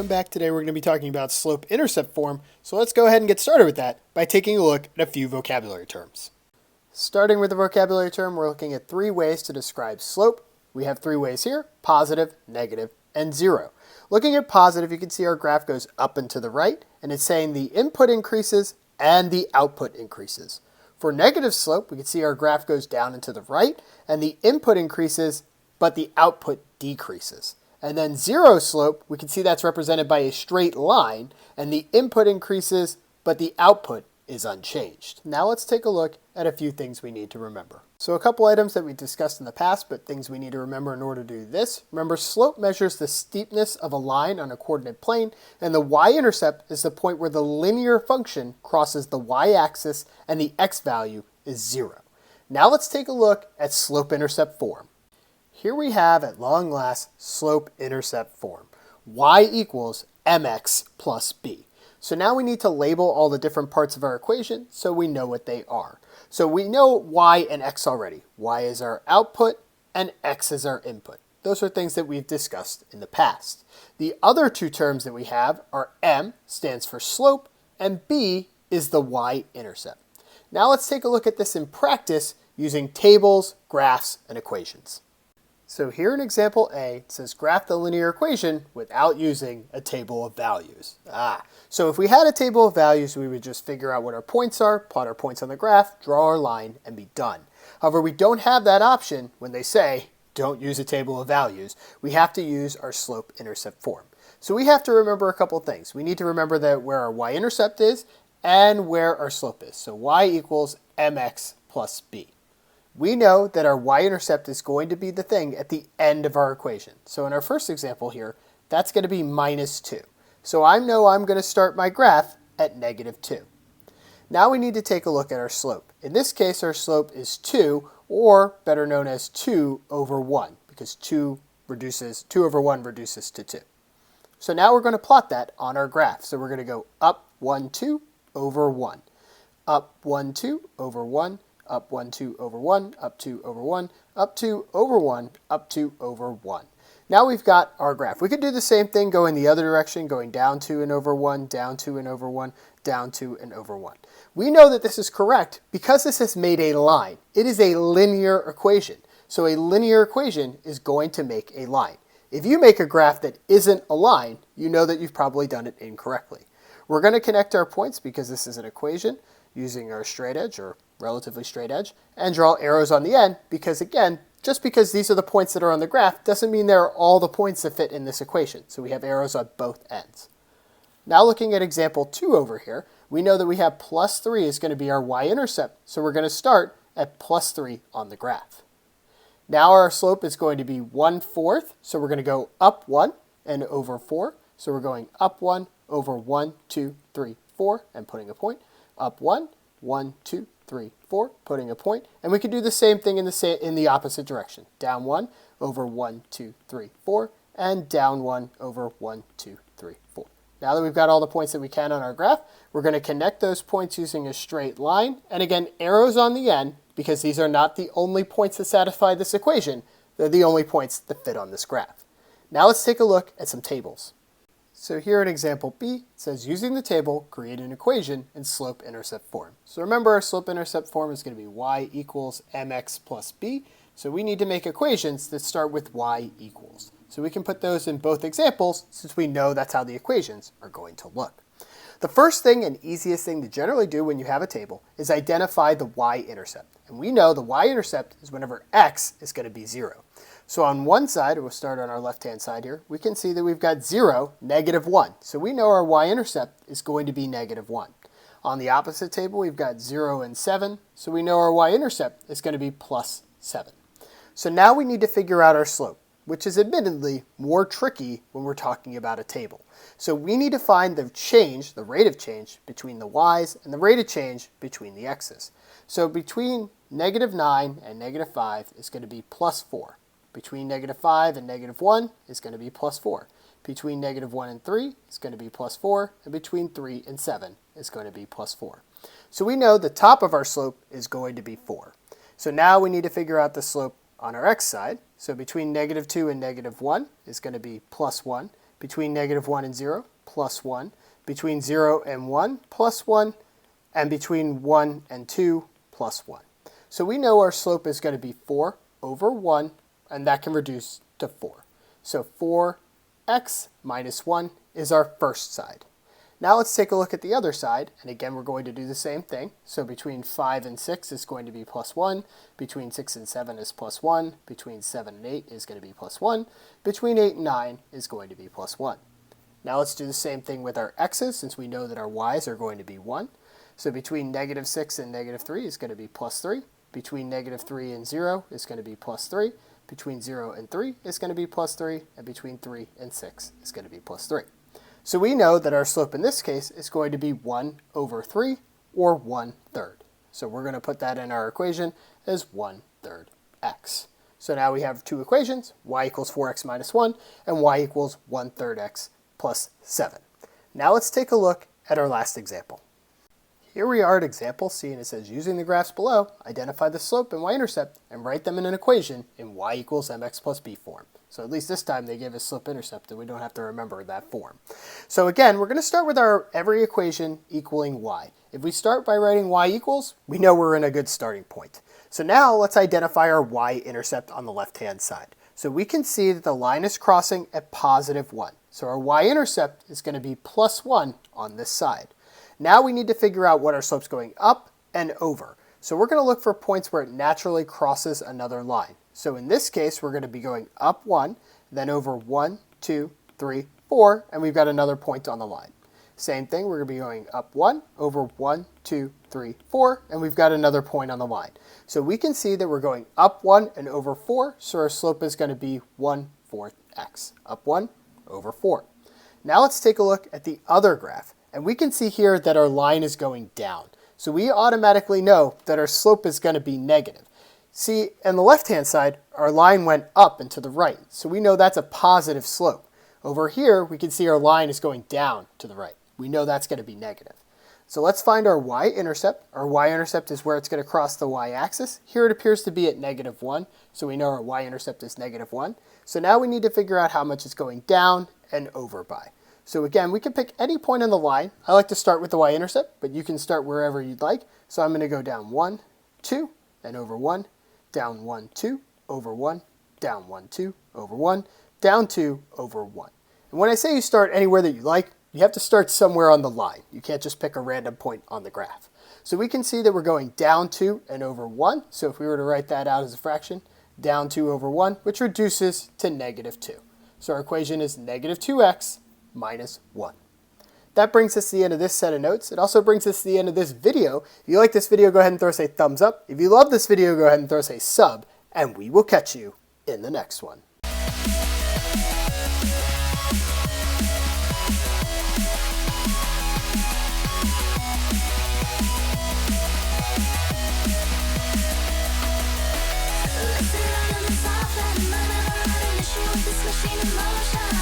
Welcome back. Today we're going to be talking about slope-intercept form, so let's go ahead and get started with that by taking a look at a few vocabulary terms. Starting with the vocabulary term, we're looking at three ways to describe slope. We have three ways here: positive, negative, and zero. Looking at positive, you can see our graph goes up and to the right, and it's saying the input increases and the output increases. For negative slope, we can see our graph goes down and to the right, and the input increases, but the output decreases. And then zero slope, we can see that's represented by a straight line, and the input increases, but the output is unchanged. Now let's take a look at a few things we need to remember. So a couple items that we discussed in the past, but things we need to remember in order to do this. Remember, slope measures the steepness of a line on a coordinate plane, and the y-intercept is the point where the linear function crosses the y-axis and the x value is 0. Now let's take a look at slope-intercept form. Here we have, at long last, slope-intercept form. Y equals mx plus b. So now we need to label all the different parts of our equation so we know what they are. So we know y and x already. Y is our output and x is our input. Those are things that we've discussed in the past. The other two terms that we have are m, stands for slope, and b is the y-intercept. Now let's take a look at this in practice using tables, graphs, and equations. So here in example A, it says graph the linear equation without using a table of values. So if we had a table of values, we would just figure out what our points are, plot our points on the graph, draw our line, and be done. However, we don't have that option when they say don't use a table of values. We have to use our slope-intercept form. So we have to remember a couple things. We need to remember that where our y-intercept is and where our slope is. So y equals mx plus b. We know that our y-intercept is going to be the thing at the end of our equation. So in our first example here, that's going to be minus 2. So I know I'm going to start my graph at negative 2. Now we need to take a look at our slope. In this case, our slope is 2, or better known as 2 over 1, because 2 over 1 reduces to 2. So now we're going to plot that on our graph. So we're going to go up 1, 2 over 1, up 1, 2 over 1, up 1, 2 over 1, up 2 over 1, up 2 over 1, up 2 over 1. Now we've got our graph. We could do the same thing going the other direction, going down 2 and over 1, down 2 and over 1, down 2 and over 1. We know that this is correct because this has made a line. It is a linear equation. So a linear equation is going to make a line. If you make a graph that isn't a line, you know that you've probably done it incorrectly. We're going to connect our points because this is an equation using our straight edge or relatively straight edge, and draw arrows on the end because, again, just because these are the points that are on the graph doesn't mean they're all the points that fit in this equation. So we have arrows on both ends. Now looking at example 2 over here, we know that we have plus 3 is going to be our y-intercept, so we're going to start at plus 3 on the graph. Now our slope is going to be 1/4, so we're going to go up 1 and over 4. So we're going up 1 over 1, 2, 3, 4, and putting a point. Up 1, 1, 2, 3, 4, putting a point. And we could do the same thing in the opposite direction. Down 1 over 1, 2, 3, 4, and down 1 over 1, 2, 3, 4. Now that we've got all the points that we can on our graph, we're going to connect those points using a straight line. And again, arrows on the end, because these are not the only points that satisfy this equation. They're the only points that fit on this graph. Now let's take a look at some tables. So here in example B, it says using the table, create an equation in slope-intercept form. So remember, our slope-intercept form is going to be y equals mx plus b. So we need to make equations that start with y equals. So we can put those in both examples since we know that's how the equations are going to look. The first thing and easiest thing to generally do when you have a table is identify the y-intercept. And we know the y-intercept is whenever x is going to be 0. So on one side, we'll start on our left-hand side here, we can see that we've got 0, negative 1. So we know our y-intercept is going to be negative 1. On the opposite table, we've got 0 and 7. So we know our y-intercept is going to be plus 7. So now we need to figure out our slope, which is admittedly more tricky when we're talking about a table. So we need to find the change, the rate of change, between the y's and the rate of change between the x's. So between negative 9 and negative 5 is going to be plus 4. Between negative 5 and negative 1 is going to be plus 4. Between negative 1 and 3 is going to be plus 4. And between 3 and 7 is going to be plus 4. So we know the top of our slope is going to be 4. So now we need to figure out the slope on our x side. So between negative 2 and negative 1 is going to be plus 1. between -1 and 0, plus 1, between 0 and 1, plus 1, and between 1 and 2, plus 1. So we know our slope is going to be 4 over 1, and that can reduce to 4. So 4x minus 1 is our first side. Now let's take a look at the other side, and again we're going to do the same thing. So between 5 and 6 is going to be plus 1, between 6 and 7 is plus 1, between 7 and 8 is going to be plus 1, between 8 and 9 is going to be plus 1. Now let's do the same thing with our x's, since we know that our y's are going to be 1. So between -6 and -3 is going to be plus 3, between -3 and 0 is going to be plus 3, between 0 and 3 is going to be plus 3, and between 3 and 6 is going to be plus 3. So we know that our slope in this case is going to be 1 over 3, or 1/3. So we're going to put that in our equation as 1/3 x. So now we have two equations, y equals 4x minus 1, and y equals 1/3 x plus 7. Now let's take a look at our last example. Here we are at example C, and it says, using the graphs below, identify the slope and y-intercept and write them in an equation in y equals mx plus b form. So at least this time they gave us slope-intercept, and we don't have to remember that form. So again, we're going to start with our every equation equaling y. If we start by writing y equals, we know we're in a good starting point. So now let's identify our y-intercept on the left-hand side. So we can see that the line is crossing at positive 1. So our y-intercept is going to be plus 1 on this side. Now we need to figure out what our slope's going up and over. So we're going to look for points where it naturally crosses another line. So in this case, we're going to be going up 1, then over 1, 2, 3, 4, and we've got another point on the line. Same thing, we're going to be going up 1, over 1, 2, 3, 4, and we've got another point on the line. So we can see that we're going up 1 and over 4, so our slope is going to be 1/4 x. Up 1, over 4. Now let's take a look at the other graph, and we can see here that our line is going down. So we automatically know that our slope is going to be negative. See, on the left-hand side, our line went up and to the right, so we know that's a positive slope. Over here, we can see our line is going down to the right. We know that's going to be negative. So let's find our y-intercept. Our y-intercept is where it's going to cross the y-axis. Here it appears to be at -1, so we know our y-intercept is -1. So now we need to figure out how much it's going down and over by. So again, we can pick any point on the line. I like to start with the y-intercept, but you can start wherever you'd like. So I'm going to go down 1, 2, and over 1, down 1, 2, over 1, down 1, 2, over 1, down 2, over 1. And when I say you start anywhere that you like, you have to start somewhere on the line. You can't just pick a random point on the graph. So we can see that we're going down 2 and over 1. So if we were to write that out as a fraction, down 2 over 1, which reduces to -2. So our equation is -2x minus 1. That brings us to the end of this set of notes. It also brings us to the end of this video. If you like this video, go ahead and throw us a thumbs up. If you love this video, go ahead and throw us a sub, and we will catch you in the next one. Listen on the soft, let my mind, issue with this machine in motion.